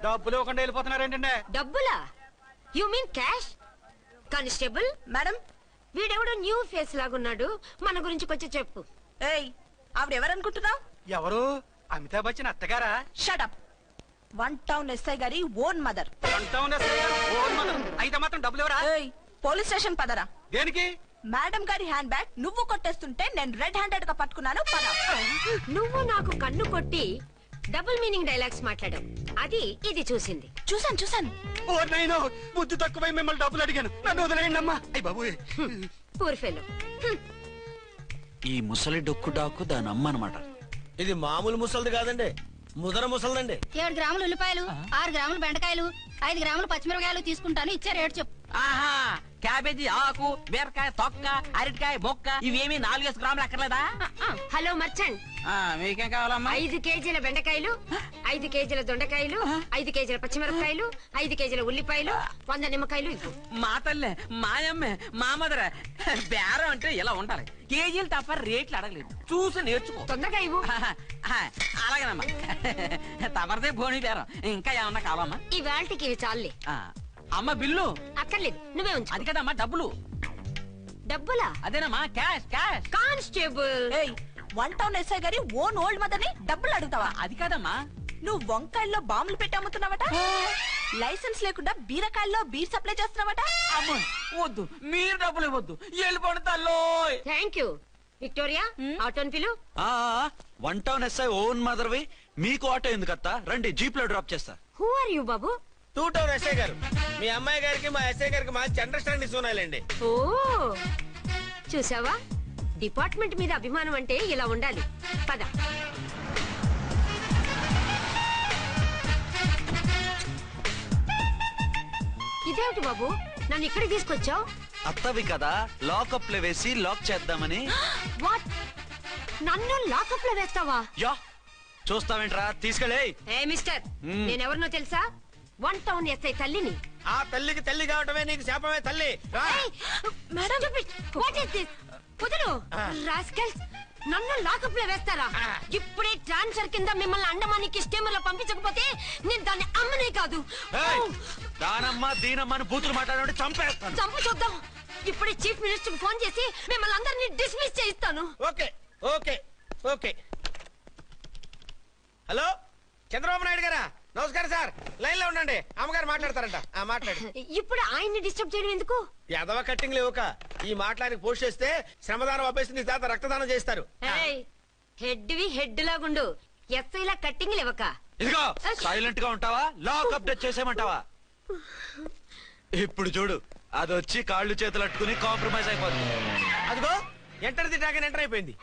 డబ్బులు ఇవ్వకుండా వెళ్ళిపోతున్నారేంటండి? డబ్బులా? You mean cash? Constable madam, వీడెవడో న్యూ ఫేస్ లాగున్నాడు, మన గురించి కొంచెం చెప్పు. ఏయ్, ఆవిడెవరనుకుంటున్నావు? ఎవరు? అమితాబ్ బచ్చన్ అత్తగారా? షటప్. 1 టౌన్ ఎస్ఐ గారి ఓన్ మదర్. అయితే మాత్రం డబ్బులు ఎవరా? ఏయ్, పోలీస్ స్టేషన్ పదరా. దేనికి? మేడం గారి హ్యాండ్ బ్యాగ్ నువ్వు కొట్టేస్తుంటే నేను రెడ్ హ్యాండెడ్ గా పట్టుకున్నాను. పద. నువ్వు నాకు కన్ను కొట్టి డబుల్ మీనింగ్ డైలాగ్స్ మాట్లాడావు, అది ఇది చూసింది. చూసాను. ఓ నైనో, బుద్ధి తక్కువై మిమ్మల్ని డబ్బులు అడిగాను, నన్ను వదిలేయండి అమ్మా. అయ్య బాబు, పూర్ ఫెలో. ఈ ముసలి డొక్కు డాకు దాని అమ్మ అనమాట. ఇది మామూలు ముసలిది కాదండి, ముదర ముసలిదండి. 7 గ్రాములు ఉల్లిపాయలు, 6 గ్రాములు బెండకాయలు, 5 గ్రాములు పచ్చిమిరపకాయలు తీసుకుంటాను. ఇచ్చే రేటు చెప్పు. ఆహా, క్యాబేజీ ఆకు, బీరకాయ తొక్క, అరటికాయ బొక్క, ఇవేమి 4 గ్రాములు అక్కర్లేదా? హలో మర్చండ్, మీకేం కావాలమ్మా? 5 కేజీల బెండకాయలు, 5 కేజీల దొండకాయలు, 5 కేజీల పచ్చిమిరపకాయలు, 5 కేజీల ఉల్లిపాయలు, 100 నిమ్మకాయలు ఇవ్వు. మా తల్లే, మాయమ్మే, మా మదర బేరం అంటే ఇలా ఉండాలి. కేజీలు తప్ప రేట్లు అడగలేదు, చూసి నేర్చుకో. తొందరగా ఇవ్వు. అలాగేనమ్మా, తమరిదే భోని బేరం. ఇంకా ఏమన్నా కావాలమ్మా? ఈ వేల్టికి ఇవి చాలే. అమ్మ బిల్లు అక్కర్లేదు, నువ్వే ఉంచు. అది కదమ్మా డబ్బులు. డబ్బులా? అదేనమ్మా, క్యాష్ క్యాష్. కానిస్టేబుల్, ఏయ్, 1 టౌన్ ఎస్ఐ గారి ఓన్ ఓల్డ్ మదర్ ని డబ్బులు అడుగుతావా? అది కాదమ్మా. నువ్వు వంకాయల్లో బాంబులు పెట్టి అమ్ముతున్నావట, లైసెన్స్ లేకుండా బీరకాయల్లో బీర్ సప్లై చేస్తున్నావట. అమ్మ వద్దు, మీరు డబ్బులు ఇవ్వద్దు, వెళ్ళిపోండి తల్లో. Thank you. విక్టోరియా, ఆటోన్ పిలు. 1 టౌన్ ఎస్ఐ ఓన్ మదర్వి, మీకు ఆటో ఎందుకత్తా? రండి, జీప్ లో డ్రాప్ చేస్తా. హూ ఆర్ యూ బాబు? 2 టౌన్ ఎస్ఐ గారు, మీ అమ్మాయి గారికి మా ఎస్ఐ గారికి మంచి అండర్స్టాండింగ్ ఉన్నాయండి. ఓ, చూసావా, డిపార్ట్మెంట్ మీద అభిమానం అంటే ఇలా ఉండాలి. పద. ఇదేమిటి బాబు, నన్ను ఇక్కడికి తీసుకొచ్చావు? అత్తవి కదా, లాకప్ లో వేసి లాక్ చేద్దామని. వాట్? నన్ను లాకప్ లో వేస్తావా? యా, చూస్తావేంట్రా, తీసుకెళ్ళే. ఏ మిస్టర్, నేనెవరినో తెలుసా? 1 టౌన్ ఎస్ఐ తల్లిని. ఆ తల్లికి తల్లి కావటమే నీకు శాపమే తల్లి. Madam, what is this? కుదరు రాస్కల్స్, నన్ను లాకప్ లో వేస్తారా? ఇప్పుడే ట్రాన్స్ఫర్ కింద మిమ్మల్ని అండమానికి స్టీమర్ లో పంపించకపోతే నేను దాన్ని అమ్మనే కాదు. దానమ్మ దీనమ్మ అని బూతులు మాట్లాడే చంపేస్తాను. చంపు చూద్దాం. ఇప్పుడే చీఫ్ మినిస్టర్ కి ఫోన్ చేసి మిమ్మల్ని అందరినీ డిస్మిస్ చేయిస్తాను. Okay okay okay. Hello, Chandrababu Naidu గారా? నమస్కారం సార్, లైన్ లో ఉండండి, అమ్మగారు మాట్లాడతారంట. మాట్లాడు. ఇప్పుడు ఆయన్ని డిస్టర్బ్ చేయడం ఎందుకు? ఎదవ కట్టింగ్ లేవుక ఈ మాట్లాడికి పోస్ట్ చేస్తే శ్రమదానం అభ్యసించి తర్వాత రక్తదానం చేస్తారు. హెడ్ హెడ్ లాగుండు, ఎస్ఐలా కట్టింగ్ లేవక. ఇదిగో, సైలెంట్ గా ఉంటావా, లాక్ అప్డేట్ చేసేమంటావా? ఇప్పుడు చూడు, అది వచ్చి కాళ్ళు చేతులు అట్టుకుని కాంప్రమైజ్ అయిపోతుంది. అదిగో, ఎంటర్ ది డ్రాగన్ ఎంటర్ అయిపోయింది.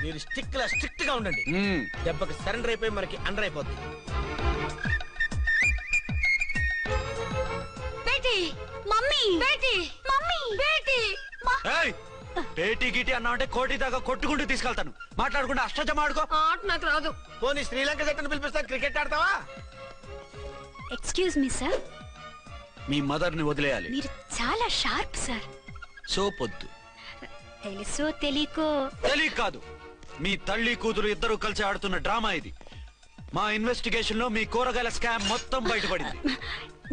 మీరు స్ట్రిక్ట్ గా ఉండండి, దెబ్బకి సరెండర్ అయిపోయి మనకి అండర్ అయిపోద్ది. బేటీ, మమ్మీ, బేటీ, మమ్మీ, బేటీ. పేటీ గిటి అన్నావంటే కోటి దాకా కొట్టుకుంటూ తీసుకెళ్తాను. మాట్లాడుకుంటే అష్టజమ ఆడుకో. ఆట నాకు రాదు. పోనీ శ్రీలంక జట్టును పిలిపిస్తా, క్రికెట్ ఆడతావా? ఎక్స్క్యూజ్ మీ సార్, మీ మదర్ ని వదిలేయాలి. మీరు చాలా షార్ప్ సార్. సోపొద్దు. తెలుసో తెలియకో. తెలియ కాదు, మీ తల్లి కూతురు ఇద్దరు కలిసి ఆడుతున్న డ్రామా ఇది. మా ఇన్వెస్టిగేషన్ లో మీ కూరగాయల స్కామ్ మొత్తం బయటపడింది.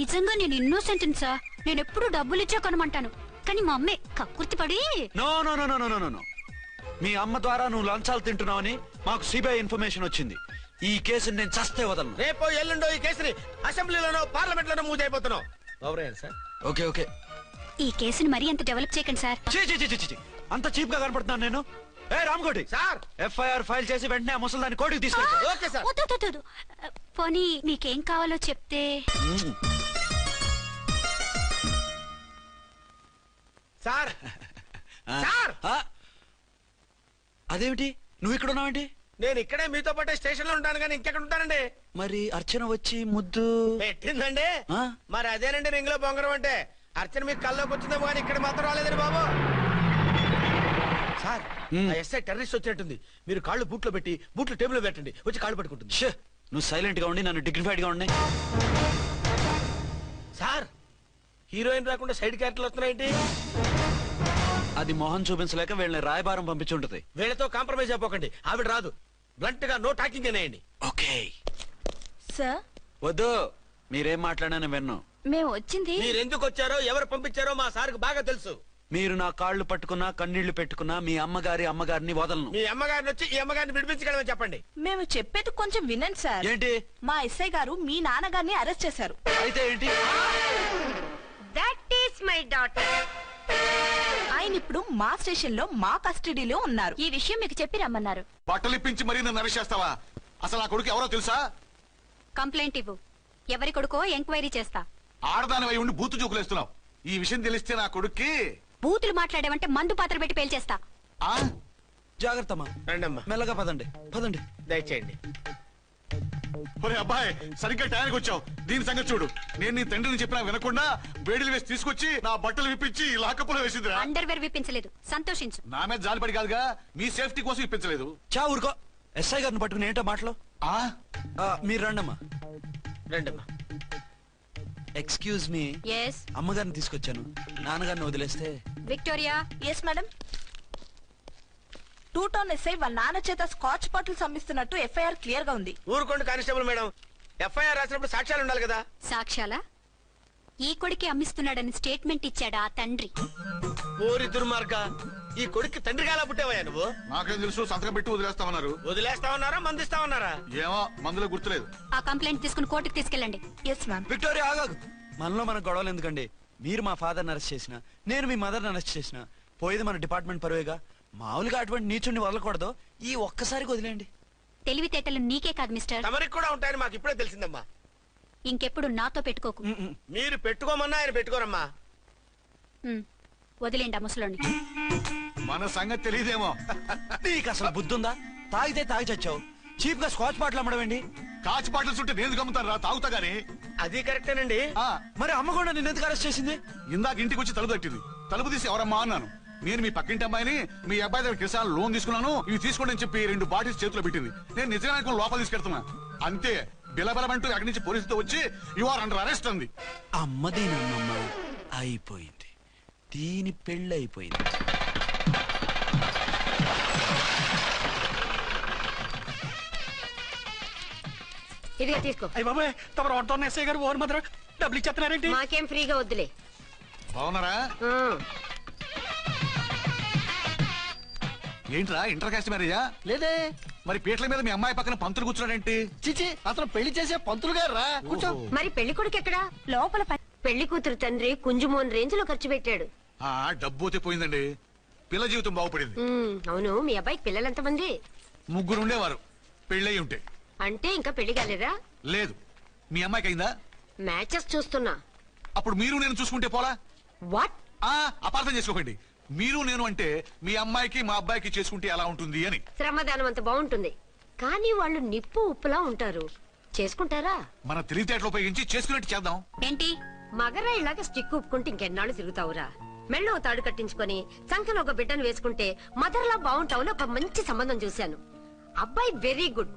నిజంగా నేను ఇన్నోసెంట్ సార్, నేను ఎప్పుడు డబ్బులు ఇచ్చా కొనమంటాను, కానీ మా అమ్మే కక్కుర్తి పడి. No no no no no no, మీ అమ్మ ద్వారా నువ్వు లంచాలు తింటున్నావని మాకు సిబిఐ ఇన్ఫర్మేషన్ వచ్చింది. ఈ కేసుని నేను చస్తే వదలను. రేపో ఎల్లుండో ఈ కేసుని అసెంబ్లీలోనో పార్లమెంట్ లోనో మూవ్ అయిపోతున్నావు. Sir, okay okay. ఈ కేసుని మరీ అంత డెవలప్ చేయకండి సార్. అంత చీప్ గా కనపడుతున్నాను నేను? ఏ రామ్కోటి సార్, ఎఫ్ఐఆర్ ఫైల్ చేసి వెంటనే ఆ ముసలిదాన్ని కోర్టుకి తీసుకెళ్ళి. Okay sir. వద్దు, పోనీ మీకేం కావాలో చెప్తే. సార్ సార్, అదేమిటి నువ్వు ఇక్కడ ఉన్నావేంటి? నేను ఇక్కడే మీతో పాటే స్టేషన్ లో ఉంటాను, కానీ ఇంకెక్కడ ఉంటానండి? మరి అర్చన వచ్చి ముద్దు పెట్టిందండి. మరి అదేనండి రింగ్ లో బొంగరం అంటే. అర్చన మీకు కల్లోకి వచ్చిందేమో కానీ ఇక్కడ మాత్రం రాలేదండి బాబు. సార్, ఎస్ఐ టెర్రరిస్ట్ వచ్చినట్టుంది. మీరు కాళ్ళు బూట్లో పెట్టి బూట్లు టేబుల్ లో పెట్టండి, వచ్చి కాళ్ళు పట్టుకుంటుంది. నువ్వు సైలెంట్ గా ఉండి నన్ను డిగ్నిఫైడ్ గా ఉండి. సార్, హీరోయిన్ రాకుండా సైడ్ క్యారెక్టర్లు వస్తున్నాయేంటి? అది మొహం చూపించలేక వీళ్ళని రాయబారం పంపించుంటది. వీళ్ళతో కాంప్రమైజ్ అయిపోకండి. ఆవిడ రాదు. బ్లంట్ గా నో టాకింగ్ అనేయండి. ఓకే సార్ వద్దు, మీరేం మాట్లాడానని విన్ను. మేము వచ్చింది మీరు ఎందుకు వచ్చారో ఎవరు పంపించారో మా సార్కి బాగా తెలుసు. మీరు నా కాళ్ళు పట్టుకున్నా కన్నీళ్లు పెట్టుకున్నా మీ అమ్మగారిని వదలను. మీ అమ్మగారిని వచ్చి ఈ అమ్మగారిని విడిపించగలమని చెప్పండి. మేము చెప్పేది కొంచెం వినండి సార్. ఏంటి? మా ఎస్ఐ గారు మీ నాన్నగారిని అరెస్ట్ చేశారు. అయితే ఏంటి? That is my daughter. ఆయన ఇప్పుడు మా స్టేషన్ లో మా కస్టడీలో ఉన్నారు. ఈ విషయం మీకు చెప్పి రమ్మన్నారు. బట్టలు ఇప్పించి మరీ నన్ను అరెస్ట్ చేస్తావా? అసలు నా కొడుకు ఎవరో తెలుసా? కంప్లైంట్ ఇవ్వు. ఎవరి కొడుకో ఎంక్వైరీ చేస్తా. ఆడదానివై ఉండి బూతు చూకులేస్తున్నావు. ఈ విషయం తెలిస్తే నా కొడుక్కి బూతులు మాట్లాడేవంటే మందు పాత్ర పెట్టి పేల్చేస్తా. ఆ జాగ్రత్తమ్మా, రండమ్మా, మెల్లగా పదండి. పదండి. దయచేయండి. ఒరే అబ్బాయి, సరిగ్గా టయానికి వచ్చావు. దీని సంగతి చూడు. నేను నీ తండ్రిని చెప్పినా వినకుండా వేడిలు వేసి తీసుకొచ్చి నా బట్టలు విప్పించి లాకప్పులో వేసిందిరా. అండర్వేర్ విప్పించలేదు, సంతోషించు. నా మీద జాలిపడి కాదుగా, మీ సేఫ్టీ కోసం ఇప్పించలేదు. చా ఊరుకో. ఎస్ఐ గారిని పట్టుకుని ఏంటో మాటలు. ఆ మీరు రండమ్మా. రండమ్మా. Excuse me. ఎస్ అమ్మగారిని తీసుకొచ్చాను. నాన్నగారిని వదిలేస్తే. Victoria. Yes madam. 2 town SI వాళ్ళ నాన్న చేత స్కాచ్ బాటిల్స్ అమ్మిస్తున్నట్టు ఎఫ్ఐఆర్ క్లియర్ గా ఉంది. ఊరుకోండి కానిస్టేబుల్ మేడం. ఎఫ్ఐఆర్ రాసినప్పుడు సాక్ష్యాలు ఉండాలి కదా. సాక్ష్యాలా? ఈ కొడుకే అమ్మిస్తున్నాడని స్టేట్మెంట్ ఇచ్చాడా ఆ తండ్రి? ఓరి దుర్మార్గ, ఈ కొడుక్కి తండ్రిగా ఎలా పుట్టావయ్యా నువ్వు? నాకేం తెలుసు, సంతకం పెట్టి వదిలేస్తామన్నారు. వదిలేస్తామన్నారా మందిస్తామన్నారా? ఏమో, మందులో గుర్తులేదు. ఆ కంప్లైంట్ తీసుకుని కోర్టుకు తీసుకెళ్ళండి. Yes ma'am. విక్టోరియా ఆగాగు. మనలో మన గొడవలు ఎందుకండి? మీరు మా ఫాదర్ని అరెస్ట్ చేసిన, నేను మీ మదర్ని అరెస్ట్ చేసిన, పోయేది మన డిపార్ట్మెంట్ పరువేగా. మామూలుగా అటువంటి నీచుడిని వదలకూడదు. ఈ ఒక్కసారికి వదిలేండి. తెలివితేటలు నీకే కాదు మిస్టర్, తమరికి కూడా ఉంటాయని మాకు ఇప్పుడే తెలిసిందమ్మా. ఇంకెప్పుడు నాతో పెట్టుకోకు. మీరు పెట్టుకోమన్నా ఆయన పెట్టుకోరమ్మా. వదిలేండి ఆ ముసలోని. మన సంగతి తెలియదేమో. నీకు అసలు బుద్ధుందా? తాగితే తాగి చచ్చావు. చీప్ గా స్కాచ్ బాటిల్ అమ్మడమేంటి? కాచి బాటిల్స్ ఉంటే నేను గమ్ముతాను రా, తాగుతా గానీ. అది కరెక్టేనండి. మరి అమ్మ కూడా నిన్ను ఎందుకు అరెస్ట్ చేసింది? ఇందాక ఇంటికి వచ్చి తలుపు తట్టింది. తలుపు తీసి ఎవరమ్మా అన్నాను. నేను మీ పక్కింటి అమ్మాయిని, మీ అబ్బాయి దగ్గర కిసాన్ లోన్ తీసుకున్నాను, ఇవి తీసుకోండి అని చెప్పి 2 బాటిల్స్ చేతిలో పెట్టింది. నేను నిజంగా లోపల తీసుకెళ్తున్నా. అంతే, బిలబలమంటూ అక్కడి నుంచి పోలీసుతో వచ్చి యు ఆర్ అండర్ అరెస్ట్ అంది. అమ్మది నమ్మమ్మ అయిపోయింది. దీని పెళ్ళి అయిపోయింది. ఇదిగా తీసుకో. అయ్య బాబాయ్, తమరు వంట ఎస్ఐ గారు ఓన్ మాత్రం డబ్బులు ఇచ్చేస్తున్నారేంటి? మాకేం ఫ్రీగా వద్దులే. బాగున్నారా? ఆ, ఏంట్రా, ఇంటర్ కాస్ట్ మ్యారేజా? లేదే. మరి పీటల మీద మీ అమ్మాయి పక్కన పంతులు కూర్చున్నాడేంటి? చిచి, అతను పెళ్లి చేసే పంతులు గారు రా. కూర్చో. మరి పెళ్లి కొడుకు ఎక్కడా? లోపల పెళ్లి కూతురు తండ్రి కుంజుమోన్ రేంజ్ లో ఖర్చు పెట్టాడు. ఆ డబ్బు అయితే పోయిందండి. పిల్ల జీవితం బాగుపడింది. అవును, మీ అబ్బాయికి పిల్లలు ఎంతమంది? 3 ఉండేవారు, పెళ్ళయి ఉంటే. అంటే ఇంకా పెళ్లి కాలేదా? లేదు. మీ అమ్మాయికి అయిందా? మ్యాచెస్ చూస్తున్నా. అప్పుడు మీరు నేను చూసుకుంటే పోలా? వాట్? అపార్థం చేసుకోకండి. మీరు నేను అంటే మీ అమ్మాయికి మా అబ్బాయికి చేసుకుంటే ఎలా ఉంటుంది అని. శ్రమదానం అంత బాగుంటుంది, కానీ వాళ్ళు నిప్పు ఉప్పులా ఉంటారు. చేసుకుంటారా? మన తెలివితేటలు ఉపయోగించి చేసుకునేట్టు చేద్దాం. ఏంటి? మగరా ఇలాగ స్టిక్ ఉప్పుకుంటే ఇంకెన్నాళ్ళు తిరుగుతావురా? మెళ్ళో తాడు కట్టించుకొని సంఖ్యలో ఒక బిడ్డను వేసుకుంటే మదర్లా బాగుంటావుని ఒక మంచి సంబంధం చూశాను. అబ్బాయి very good,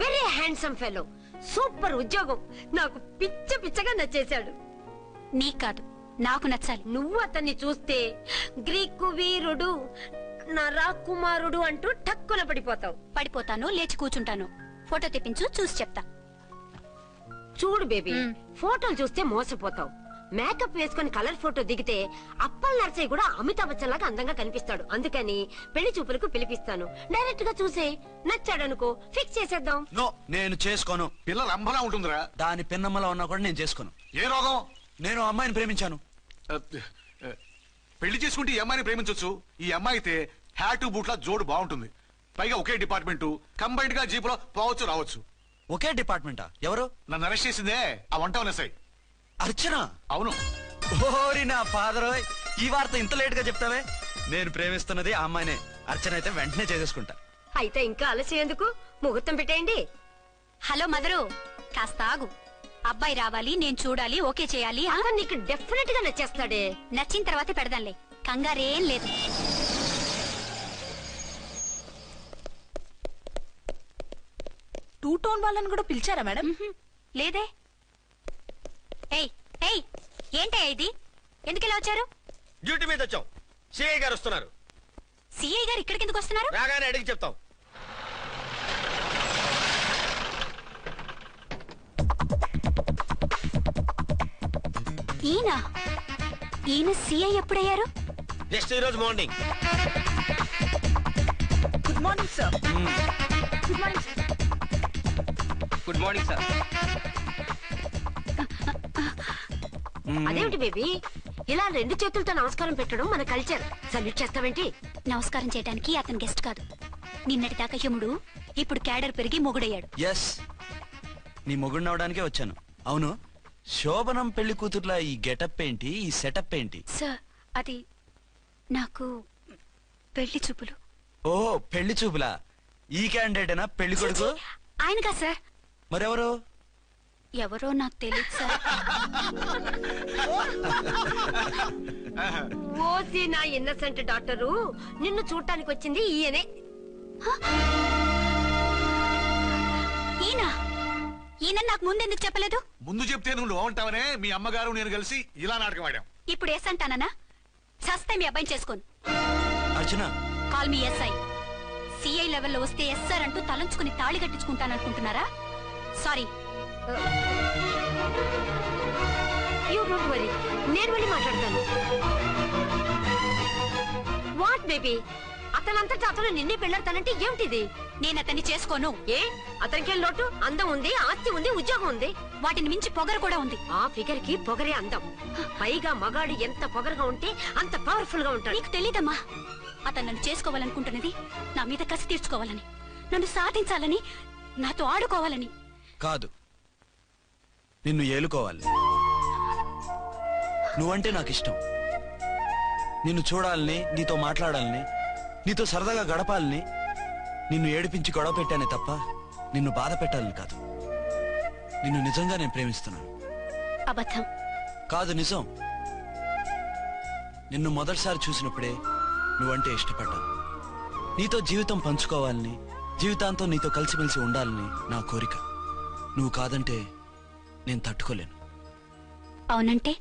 very handsome fellow, super ఉద్యోగం. నాకు పిచ్చగా నచ్చేశాడు. నీకు కాదు, నాకు నచ్చాలి. నువ్వు అతన్ని చూస్తే గ్రీకు వీరుడు, నా రాకుమారుడు అంటూ టక్కున పడిపోతావు. పడిపోతాను, లేచి కూర్చుంటాను. ఫోటో తెప్పించు, చూసి చెప్తా. చూడు బేబీ, ఫోటోలు చూస్తే మోసపోతావు. మేకప్ వేసుకుని కలర్ ఫోటో దిగితే అప్పల్ నర్సయ్య కూడా అమితాబ్ బచ్చన్ లాగా అందంగా కనిపిస్తాడు. అందుకని పెళ్లి చూపులకు పిలిపిస్తాను. డైరెక్ట్ గా చూసే నచ్చాడనుకో, ఫిక్స్ చేసేద్దాం. నో, నేను చేసుకోను. పిల్ల రంభలా ఉంటుందిరా. దాని పిన్నమ్మలా ఉన్నా కూడా నేను చేసుకోను. ఏ రోగం? నేను అమ్మాయిని ప్రేమించాను. పెళ్లి చేసుకుంటే ఈ అమ్మాయిని ప్రేమించొచ్చు. ఈ అమ్మాయి అయితే హ్యాటు బూట్ల జోడు బాగుంటుంది. పైగా ఒకే డిపార్ట్మెంట్, కంబైన్డ్ గా జీపులో పోవచ్చు రావచ్చు. ఒకే డిపార్ట్మెంటా? ఎవరు? నన్ను అరెస్ట్ చేసిందే ఆ వంట ఎస్ఐ. అర్చన? అవును. ఓరి నా ఫాదర్, ఈ వార్త ఇంత లేట్ గా చెప్తావే? నేను ప్రేమిస్తున్నది ఆ అమ్మాయినే. అర్చన అయితే వెంటనే చేసేసుకుంటా. అయితే ఇంకా ఆలస్యం ఎందుకు? ముహూర్తం పెట్టేయండి. హలో మదరు, కాస్త ఆగు. అబ్బాయి రావాలి, నేను చూడాలి, ఓకే చేయాలి. అతను నీకు డెఫినెట్ గా నచ్చేస్తాడే. నచ్చిన తర్వాతే పెడదాంలే, కంగారేం లేదు. టూ టౌన్ వాళ్ళని కూడా పిలిచారా మేడం? లేదే. ఏయ్ ఏయ్, ఏంటయ్యా ఇది? ఎందుకు ఇలా వచ్చారు? డ్యూటీ మీద వచ్చాం. సిఐ గారు వస్తున్నారు. సిఐ గారు ఇక్కడికి ఎందుకు వస్తున్నారు? రాగానే అడిగి చెప్తాం. ఈయన సిఐ ఎప్పుడయ్యారు? నెక్స్ట్ ఈ రోజు morning. Good morning sir. Good morning sir. Good morning sir. అదేమిటి బేబీ, ఇలా 2 చేతులతో నమస్కారం పెట్టడం మన కల్చర్. సల్యూట్ చేస్తావేంటి? నమస్కారం చేయడానికి అతను గెస్ట్ కాదు. నిన్నటి దాకా యముడు, ఇప్పుడు క్యాడర్ పెరిగి మొగుడయ్యాడు. ఎస్, నీ మొగుడినవడానికే వచ్చాను. అవును, శోభనం పెళ్లి కూతుర్లా ఈ గెటప్ ఏంటి, ఈ సెటప్ ఏంటి? సార్, అది నాకు పెళ్లి చూపులు. ఓ, పెళ్లి చూపులా? ఈ క్యాండిడేటేనా పెళ్లి కొడుకు? ఆయనగా సార్. మరెవరు? ఎవరో నాకు తెలియదు సార్. ఓసి నా ఇన్నసెంట్ డాక్టరు, నిన్ను చూడటానికి వచ్చింది ఈయనే. ఈయన నాకు ముందెందుకు చెప్పలేదు? ముందు చెప్తే నువ్వు బాగుంటావనే మీ అమ్మగారు నేను కలిసి ఇలా నాటకం ఆడాం. ఇప్పుడు ఎస్ అంటానా? సస్తే మీ అబ్బాయిని చేసుకోను. అర్చన, కాల్ మీ ఎస్ఐ. సిఐ లెవెల్లో వస్తే ఎస్ఆర్ అంటూ తలంచుకుని తాళి కట్టించుకుంటాననుకుంటున్నారా? సారీ. యూ డోంట్ వరీ, నేను వెళ్ళి మాట్లాడతాను. వాట్ బేబీ, అతనంతటా అతను నిన్నే పెళ్ళాడతానంటే ఏమిటిది? నేను అతన్ని చేసుకోను. ఏ, అతనికేం లోటు? అందం ఉంది, ఆస్తి ఉంది, ఉద్యోగం ఉంది. వాటిని మించి పొగరు కూడా ఉంది. ఆ ఫిగర్ కి పొగరే అందం. పైగా మగాడు ఎంత పొగరుగా ఉంటే అంత పవర్ఫుల్ గా ఉంటాడు. నీకు తెలీదమ్మా, అతను నన్ను చేసుకోవాలనుకుంటున్నది నా మీద కసి తీర్చుకోవాలని, నన్ను సాధించాలని, నాతో ఆడుకోవాలని కాదు, నిన్ను ఏలుకోవాలి. నువ్వంటే నాకు ఇష్టం. నిన్ను చూడాలని, నీతో మాట్లాడాలని, నీతో సరదాగా గడపాలని, నిన్ను ఏడిపించి గొడవ పెట్టానే తప్ప నిన్ను బాధ పెట్టాలని కాదు. నిన్ను నిజంగా నేను ప్రేమిస్తున్నాను. అబద్ధం. కాదు, నిజం. నిన్ను మొదటిసారి చూసినప్పుడే నువ్వంటే ఇష్టపడ్డాను. నీతో జీవితం పంచుకోవాలని, జీవితాంతం నీతో కలిసిమెలిసి ఉండాలని నా కోరిక. నువ్వు కాదంటే నేను తట్టుకోలేను. అవునంటే